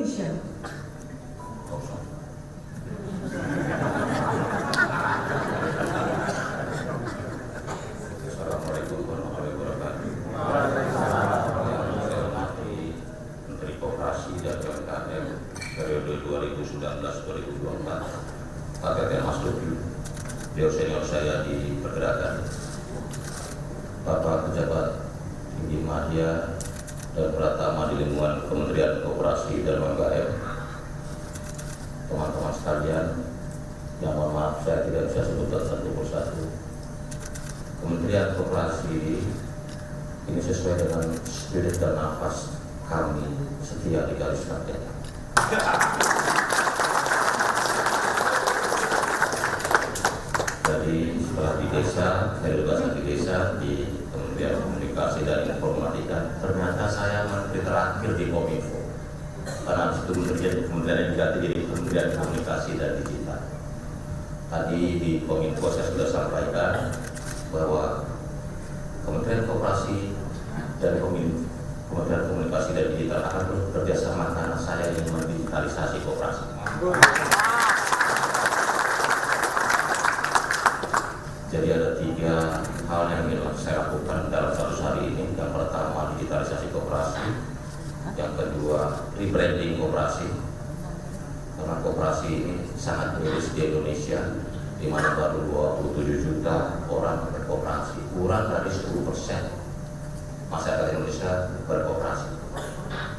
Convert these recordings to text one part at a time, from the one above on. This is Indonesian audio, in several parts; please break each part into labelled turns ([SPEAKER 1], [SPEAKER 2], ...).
[SPEAKER 1] Indonesia.
[SPEAKER 2] Assalamualaikum warahmatullahi wabarakatuh. Menteri Koperasi dan UMKM periode 2019-2024, Pak Teten Mas Luki, beliau senior saya di pergerakan, Bapak pejabat tinggi media dan Pratama di lingkungan Kementerian Koperasi dan UMKM, teman-teman sekalian, yang mohon maaf saya tidak bisa sebutkan satu persatu. Kementerian Koperasi ini sesuai dengan spirit dan nafas kami setia di garis rakyat. Jadi setelah di desa, saya tugaskan di desa di Kementerian Komunikasi dan Informatika. Ternyata saya menteri terakhir di Kominfo, karena itu kementerian yang diganti jadi Kementerian Komunikasi dan Digital. Tadi di Kominfo saya sudah sampaikan bahwa Kementerian Koperasi dan Kementerian Komunikasi dan Digital akan terus bekerja sama karena saya ingin mendigitalisasi koperasi. Jadi ada 3 hal yang ingin saya lakukan dalam 100 hari ini. Yang pertama, digitalisasi koperasi. Yang kedua, rebranding koperasi. Karena koperasi ini sangat miris di Indonesia, di mana baru 27 juta orang berkoperasi, kurang dari 10% masyarakat Indonesia berkoperasi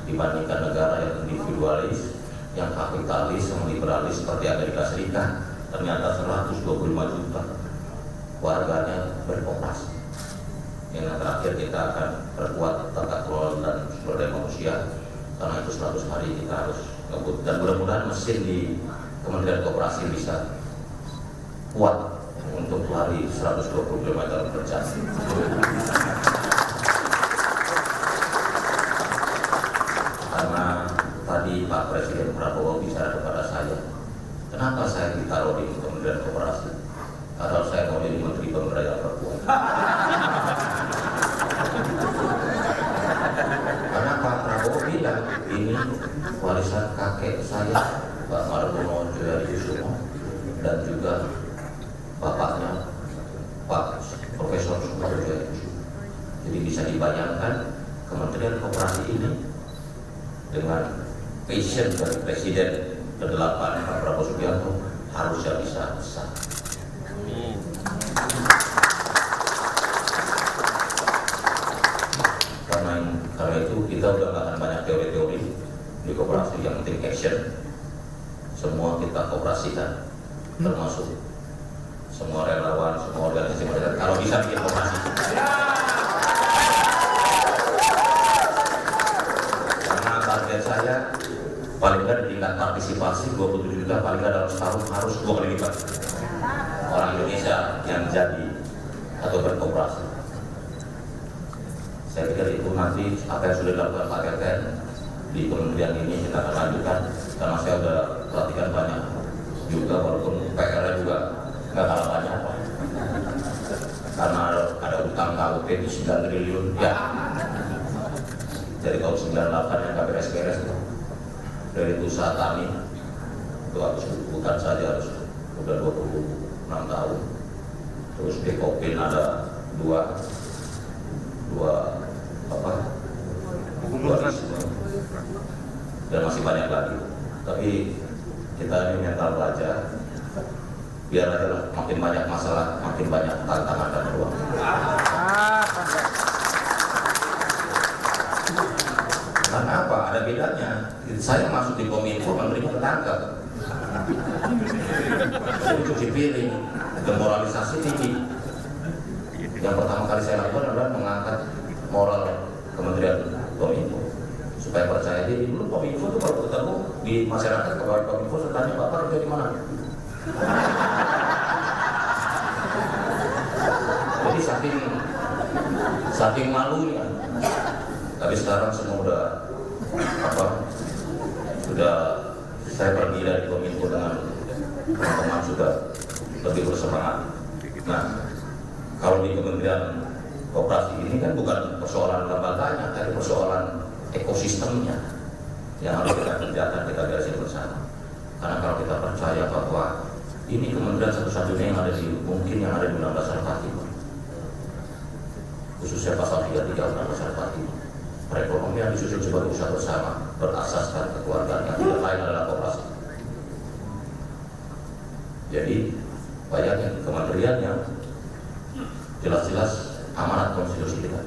[SPEAKER 2] dibandingkan negara yang individualis, yang kapitalis, yang liberalis seperti Amerika Serikat. Ternyata 125 juta warganya berkoperasi. Yang terakhir, kita akan perkuat tata kelola dan sumber daya manusia, karena itu 100 hari kita harus ngebut, dan mudah-mudahan mesin di Kementerian Koperasi bisa kuat untuk lari 120 km per jam. Karena tadi Pak Presiden Prabowo bicara kepada saya, kenapa saya ditaruh di Kementerian Koperasi? Karena saya mau jadi Menteri Pemberdayaan Perempuan. Karena Pak Prabowo bilang ini warisan kakek saya, Pak Margono Joyokusumo, dan juga bapaknya Pak Profesor Sumarno Joyokusumo. Jadi bisa dibayangkan Kementerian Koperasi ini dengan passion dari Presiden ke-8 Pak Prabowo Subianto harusnya bisa besar. Karena itu kita udah gak akan banyak teori-teori di koperasi, yang penting action. Semua kita kooperasikan, termasuk semua relawan, semua organisasi masyarakat, kalau bisa bikin koperasi. Karena target saya paling nggak di tingkat partisipasi 27 juta, paling nggak dalam setahun harus 2 kali lipat orang Indonesia yang jadi atau berkoperasi. Saya pikir itu nanti apa yang sudah dilakukan Pak Teten di kementerian ini kita akan lanjutkan, karena saya sudah perhatikan banyak juga, walaupun PR-nya juga nggak kalah banyak, karena ada utang KUP di 9 triliun ya, dari tahun 98 yang KPS beres itu, dari usaha tani itu harus bukan saja harus udah 26 tahun, terus di Kopin ada dua dan masih banyak lagi. Tapi kita ini mental belajar, biar aja lah, makin banyak masalah, makin banyak tantangan dan peluang. Karena apa? Ada bedanya. Saya masuk di Kominfo, menterinya ketangkep. Saya cuci piring, demoralisasi tinggi. Yang pertama kali saya lakukan adalah mengangkat moral Kementerian Kominfo supaya percaya diri. Dulu Kominfo itu kalau ketemu di masyarakat, pegawai Kominfo tanya, Bapak kerja di mana? Jadi saking malunya. Tapi sekarang semua sudah saya pergi dari Kominfo dengan teman-teman sudah lebih bersemangat. Nah, kalau di Kementerian Koperasi ini kan bukan persoalan lembaganya, tapi persoalan ekosistemnya. yang harus kita kerjakan, kita beresin bersama. Karena kalau kita percaya bahwa ini kementerian satu-satunya yang ada mungkin yang ada di Undang-Undang Dasar 45, khususnya pasal 33 Undang-Undang Dasar 45, perekonomian disusun sebagai usaha bersama berasaskan kekeluargaan yang tidak lain adalah koperasi. Jadi banyak kementerian yang jelas-jelas amanat konstitusi kita.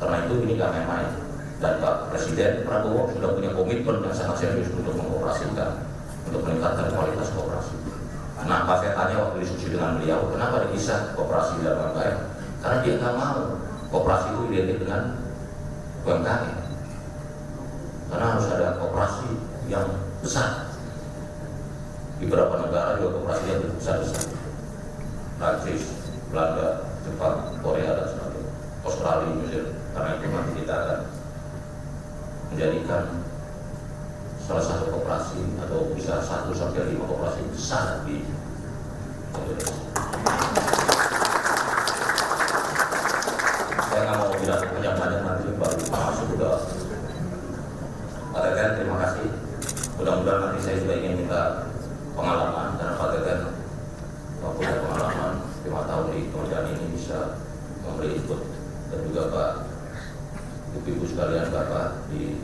[SPEAKER 2] Karena itu ini gak main-main. Dan Pak Presiden Prabowo sudah punya komitmen yang sangat serius untuk mengoperasikan, untuk meningkatkan kualitas koperasi. Nah, pas saya tanya waktu diskusi dengan beliau, kenapa dipisah koperasi dan UMKM? Karena dia nggak mau koperasi itu identik dengan UMKM. Karena harus ada koperasi yang besar. Di beberapa negara juga koperasi yang besar-besar. Prancis, Belanda, Jepang, Korea dan sebagainya, Australia, Mesir. Karena itu nanti kita akan menjadikan salah satu koperasi atau bisa 1 sampai 5 koperasi besar di Indonesia. Saya nggak mau bilang banyak-banyak nanti baru masuk udah. Pak Teten, terima kasih. Mudah-mudahan nanti saya juga ingin minta pengalaman karena Pak Teten punya pengalaman 5 tahun di kementerian ini bisa memberi input, dan juga Pak Ibu sekalian Bapak di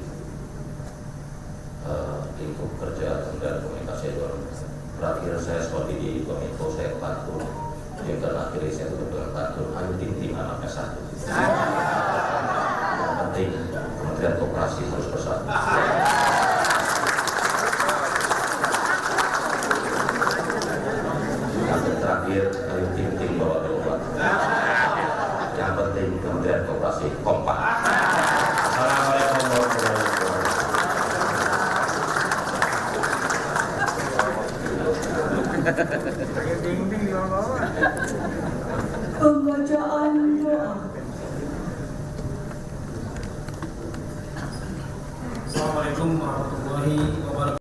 [SPEAKER 2] lingkup kerja Kementerian Komunikasi terakhir saya seperti di Kominfo saya pantun, yang terakhir saya tutup dengan pantun, ayo tim anaknya satu. Yang penting Kementerian Koperasi harus bersatu. Yang terakhir ayo tim bawa domba. Yang penting Kementerian Koperasi kompak. Assalamualaikum warahmatullahi wabarakatuh.
[SPEAKER 1] Pembacaan doa.
[SPEAKER 3] Assalamualaikum warahmatullahi wabarakatuh.